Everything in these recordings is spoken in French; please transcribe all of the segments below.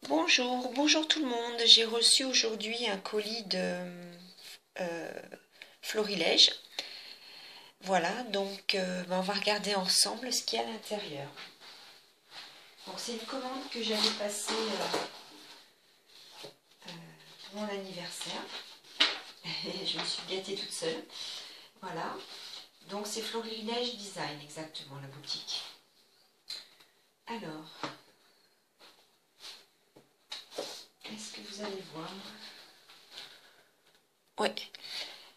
Bonjour tout le monde. J'ai reçu aujourd'hui un colis de Florilège. Voilà, donc on va regarder ensemble ce qu'il y a à l'intérieur. Donc c'est une commande que j'avais passée pour mon anniversaire. Et je me suis gâtée toute seule. Voilà, donc c'est Florilège Design exactement la boutique. Alors, est-ce que vous allez voir? Oui.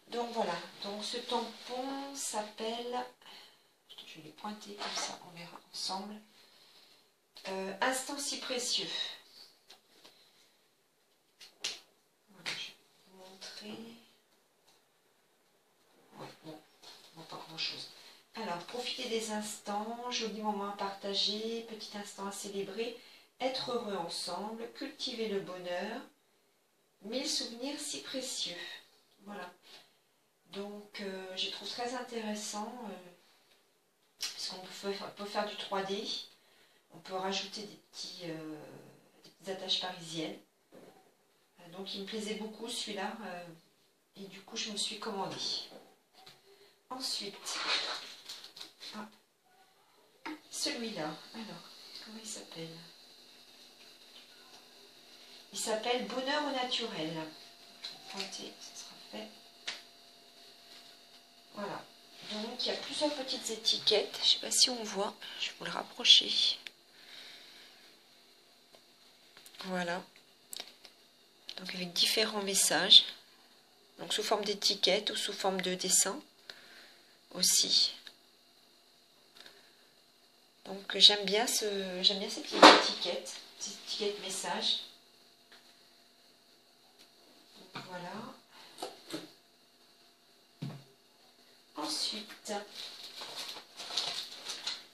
Donc voilà, donc ce tampon s'appelle, je vais pointer comme ça, on verra ensemble. Instant si précieux. Voilà, je vais vous montrer. Ouais, bon, pas grand chose. Alors, profitez des instants, joli moment à partager, petit instant à célébrer, être heureux ensemble, cultiver le bonheur, 1000 souvenirs si précieux. Voilà. Donc, je trouve très intéressant, puisqu'on peut faire du 3D. On peut rajouter des petites attaches parisiennes. Donc il me plaisait beaucoup celui-là. Et du coup je me suis commandé. Ensuite, celui-là. Alors, comment il s'appelle? Il s'appelle Bonheur au naturel. Pointé, ça sera fait. Voilà. Donc il y a plusieurs petites étiquettes. Je ne sais pas si on voit. Je vais vous le rapprocher. Voilà. Donc avec différents messages. Donc sous forme d'étiquette ou sous forme de dessin aussi. Donc j'aime bien ces petites étiquettes messages. Donc, voilà. Ensuite,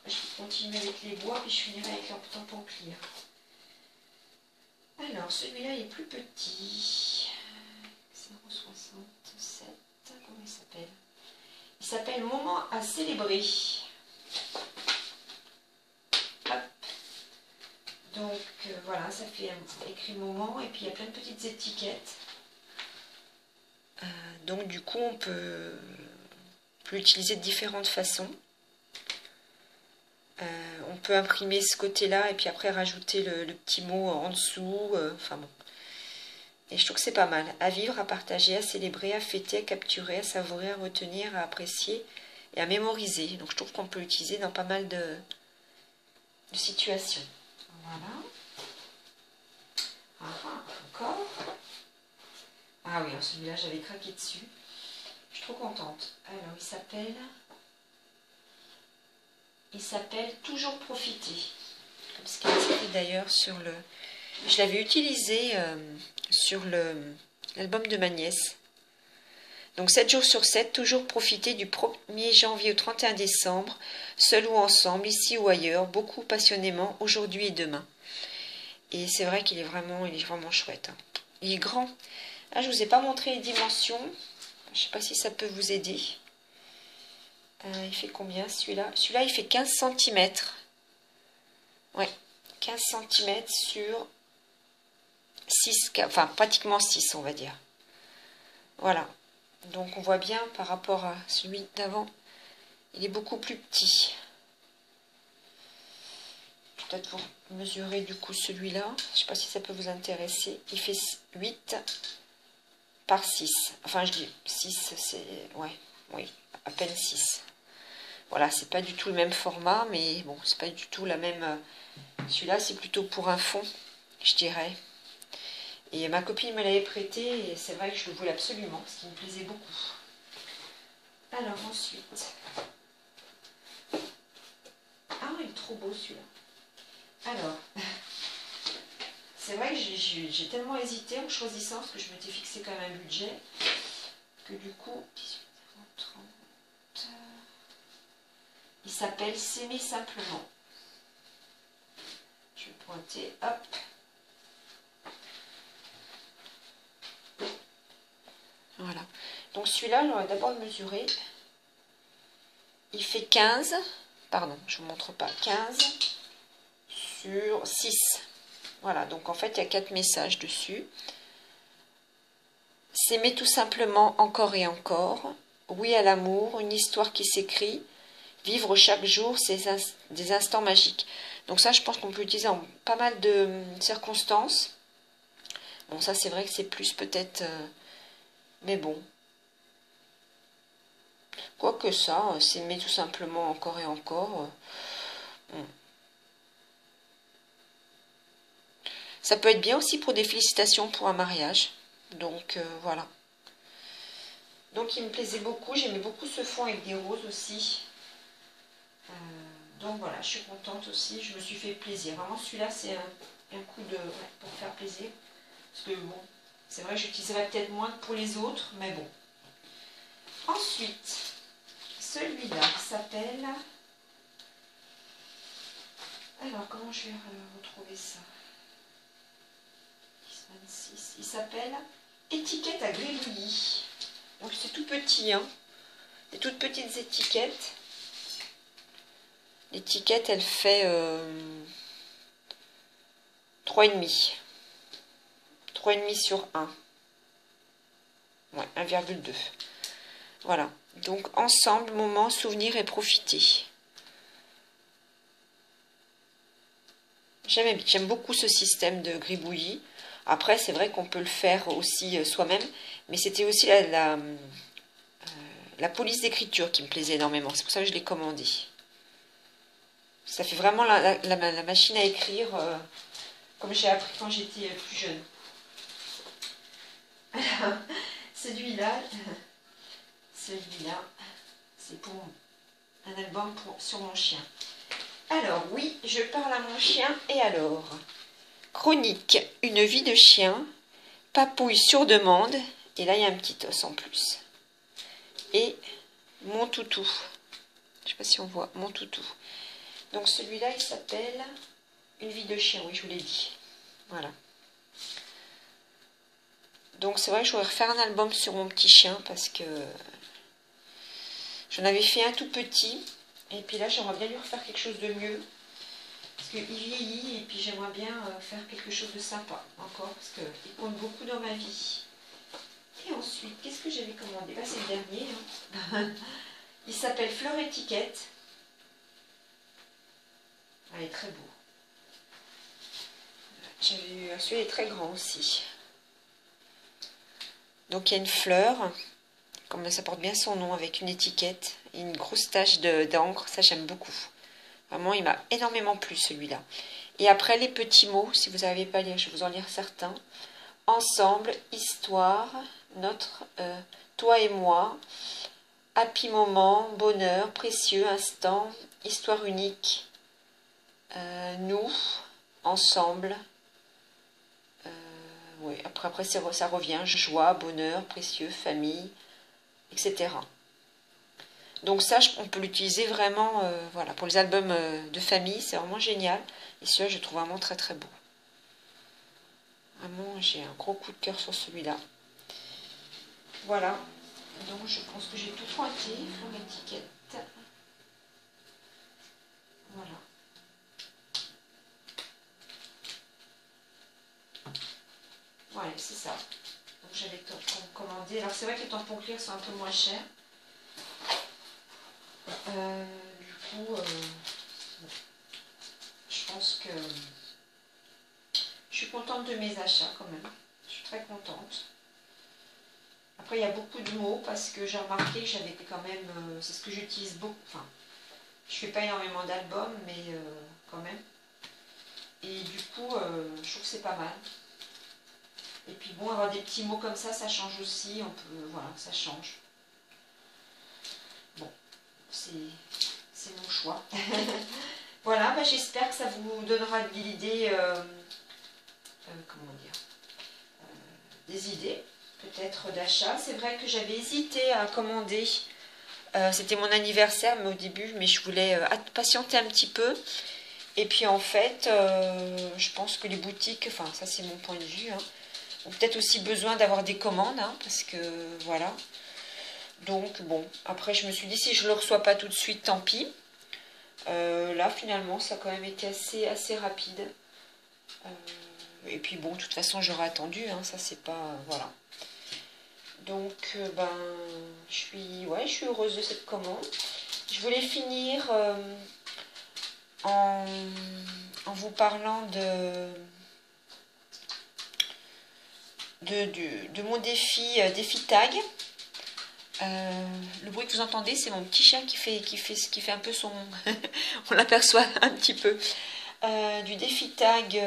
je vais continuer avec les bois puis je finirai avec leur tampon clear. Alors celui-là est plus petit. 0,67. Comment il s'appelle? Il s'appelle Moment à célébrer. Hop. Donc voilà, ça fait écrit moment et puis il y a plein de petites étiquettes. Donc du coup on peut l'utiliser de différentes façons. On peut imprimer ce côté-là et puis après rajouter le petit mot en dessous. Enfin bon. Et je trouve que c'est pas mal. À vivre, à partager, à célébrer, à fêter, à capturer, à savourer, à retenir, à apprécier et à mémoriser. Donc je trouve qu'on peut l'utiliser dans pas mal de situations. Voilà. Encore. Ah oui, celui-là j'avais craqué dessus. Je suis trop contente. Alors il s'appelle Toujours profiter. Comme ce qu'il y a d'ailleurs sur le... Je l'avais utilisé sur l'album de ma nièce. Donc 7 jours sur 7, toujours profiter du 1er janvier au 31 décembre, seul ou ensemble, ici ou ailleurs, beaucoup passionnément, aujourd'hui et demain. Et c'est vrai qu'il est vraiment chouette. Hein. Il est grand. Ah, je ne vous ai pas montré les dimensions. Je ne sais pas si ça peut vous aider. Il fait combien celui-là? Celui-là, il fait 15 cm. Ouais, 15 cm sur 6, enfin pratiquement 6, on va dire. Voilà. Donc on voit bien par rapport à celui d'avant, il est beaucoup plus petit. Je vais peut-être vous mesurer du coup celui-là. Je ne sais pas si ça peut vous intéresser. Il fait 8 par 6. Enfin je dis 6, c'est... Ouais, oui, à peine 6. Voilà, c'est pas du tout le même format, mais bon, c'est pas du tout la même... Celui-là, c'est plutôt pour un fond, je dirais. Et ma copine me l'avait prêté, et c'est vrai que je le voulais absolument, parce qu'il me plaisait beaucoup. Alors ensuite... Ah, il est trop beau celui-là. Alors, c'est vrai que j'ai tellement hésité en choisissant, parce que je m'étais fixé quand même un budget, que du coup... 18, 30... Il s'appelle S'aimer simplement. Je vais pointer, hop. Voilà. Donc celui-là, j'aurais d'abord mesuré. Il fait 15. Pardon, je ne vous montre pas. 15 sur 6. Voilà, donc en fait, il y a 4 messages dessus. S'aimer tout simplement encore et encore. Oui à l'amour, une histoire qui s'écrit. Vivre chaque jour des instants magiques. Donc ça, je pense qu'on peut l'utiliser en pas mal de circonstances. Bon, ça, c'est vrai que c'est plus peut-être... mais bon. Quoique ça, s'aimer tout simplement encore et encore... Ça peut être bien aussi pour des félicitations pour un mariage. Donc, voilà. Donc, il me plaisait beaucoup. J'aimais beaucoup ce fond avec des roses aussi. Donc, voilà, je suis contente aussi. Je me suis fait plaisir. Vraiment, celui-là, c'est un coup de... Ouais, pour faire plaisir. Parce que, bon, c'est vrai que j'utiliserais peut-être moins que pour les autres, mais bon. Ensuite, celui-là s'appelle... Alors, comment je vais retrouver ça? Il s'appelle Étiquette à gribouillis. Donc c'est tout petit, hein. Des toutes petites étiquettes. L'étiquette, elle fait 3,5. 3,5 sur 1. Ouais, 1,2. Voilà. Donc ensemble, moment, souvenir et profiter. J'aime beaucoup ce système de gribouillis. Après, c'est vrai qu'on peut le faire aussi soi-même, mais c'était aussi la police d'écriture qui me plaisait énormément. C'est pour ça que je l'ai commandé. Ça fait vraiment la machine à écrire comme j'ai appris quand j'étais plus jeune. Alors, celui-là, c'est pour un album sur mon chien. Alors, oui, je parle à mon chien, et alors? Chronique, une vie de chien, papouille sur demande, et là, il y a un petit os en plus. Et mon toutou. Je ne sais pas si on voit, mon toutou. Donc, celui-là, il s'appelle Une vie de chien, oui, je vous l'ai dit. Voilà. Donc, c'est vrai que je voudrais refaire un album sur mon petit chien, parce que j'en avais fait un tout petit, et puis là, j'aimerais bien lui refaire quelque chose de mieux. Parce qu'il vieillit, et puis j'aimerais bien faire quelque chose de sympa encore, parce qu'il compte beaucoup dans ma vie. Et ensuite, qu'est-ce que j'avais commandé? C'est le dernier. Hein. Il s'appelle Fleur Étiquette. Ah, il est très beau. J'avais eu celui-là est très grand aussi. Donc il y a une fleur, comme ça porte bien son nom, avec une étiquette et une grosse tache d'encre. Ça, j'aime beaucoup. Vraiment, il m'a énormément plu celui-là. Et après, les petits mots, si vous n'avez pas lire, je vais vous en lire certains. Ensemble, histoire, notre, toi et moi, happy moment, bonheur, précieux, instant, histoire unique, nous, ensemble. Oui, après ça revient, joie, bonheur, précieux, famille, etc. Donc ça, on peut l'utiliser vraiment voilà, pour les albums de famille, c'est vraiment génial. Et celui-là, je le trouve vraiment très très beau. Vraiment, j'ai un gros coup de cœur sur celui-là. Voilà, donc je pense que j'ai tout pointé pour l'étiquette. Voilà. Ouais, c'est ça. Donc j'avais commandé. Alors c'est vrai que les tampons clear sont un peu moins chers. Du coup, je pense que je suis contente de mes achats quand même. Je suis très contente. Après, il y a beaucoup de mots parce que j'ai remarqué que j'avais quand même... c'est ce que j'utilise beaucoup. Enfin, je fais pas énormément d'albums, mais quand même. Et du coup, je trouve que c'est pas mal. Et puis bon, avoir des petits mots comme ça change aussi. On peut, voilà, ça change. Bon, c'est mon choix. Voilà, bah, j'espère que ça vous donnera de l'idée, comment dire, des idées peut-être d'achat. C'est vrai que j'avais hésité à commander. C'était mon anniversaire, mais au début, mais je voulais patienter un petit peu. Et puis en fait, je pense que les boutiques, enfin ça c'est mon point de vue, hein, ont peut-être aussi besoin d'avoir des commandes, hein, parce que voilà. Donc bon, après je me suis dit si je ne le reçois pas tout de suite, tant pis. Là finalement ça a quand même été assez rapide. Et puis bon, de toute façon, j'aurais attendu, hein, ça c'est pas... voilà. Donc, ben, je suis heureuse de cette commande. Je voulais finir en vous parlant de mon défi tag. Le bruit que vous entendez, c'est mon petit chien qui fait un peu son... on l'aperçoit un petit peu. Du défi tag,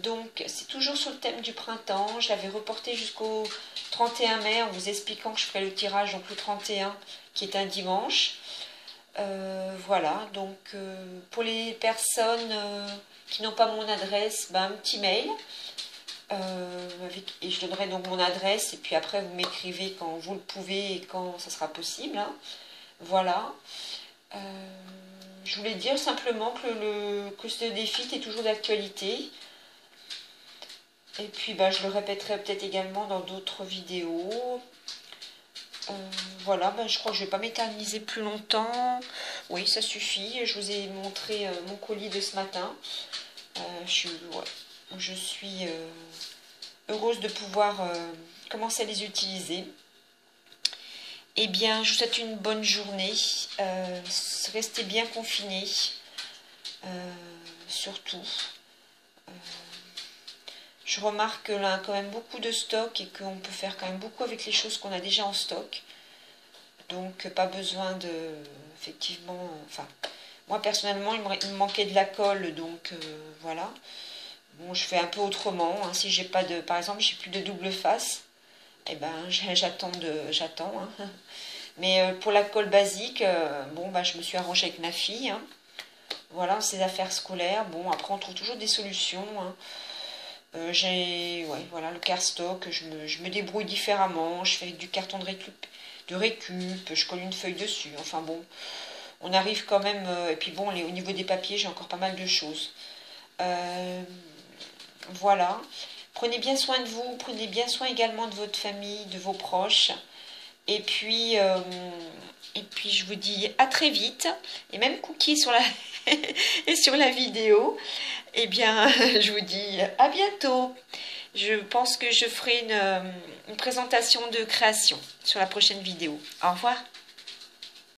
donc c'est toujours sur le thème du printemps. Je l'avais reporté jusqu'au 31 mai en vous expliquant que je ferai le tirage donc le 31 qui est un dimanche. Voilà, donc pour les personnes qui n'ont pas mon adresse, ben, un petit mail. Et je donnerai donc mon adresse et puis après vous m'écrivez quand vous le pouvez et quand ça sera possible, hein. Voilà. Je voulais dire simplement que ce défi est toujours d'actualité. Et puis bah, je le répéterai peut-être également dans d'autres vidéos. Voilà, bah, je crois que je ne vais pas m'éterniser plus longtemps. Oui, ça suffit. Je vous ai montré mon colis de ce matin. Je suis heureuse de pouvoir commencer à les utiliser. Eh bien, je vous souhaite une bonne journée. Restez bien confinés, surtout. Je remarque que là, quand même beaucoup de stock et qu'on peut faire quand même beaucoup avec les choses qu'on a déjà en stock. Donc, pas besoin de... Effectivement, enfin, moi personnellement, il me manquait de la colle, donc voilà. Bon, je fais un peu autrement. Hein. Si j'ai pas de... Par exemple, j'ai plus de double face. Eh ben, j'attends. Hein. Mais pour la colle basique, bon, bah, je me suis arrangée avec ma fille. Hein. Voilà, ses affaires scolaires. Bon, après, on trouve toujours des solutions. Hein. Ouais, voilà, le cardstock, je me débrouille différemment. Je fais du carton de récup, je colle une feuille dessus. Enfin bon, on arrive quand même. Et puis bon, au niveau des papiers, j'ai encore pas mal de choses. Voilà. Prenez bien soin de vous, prenez bien soin également de votre famille, de vos proches. Et puis je vous dis à très vite. Et même Cookie sur la vidéo. Eh bien, je vous dis à bientôt. Je pense que je ferai une présentation de création sur la prochaine vidéo. Au revoir.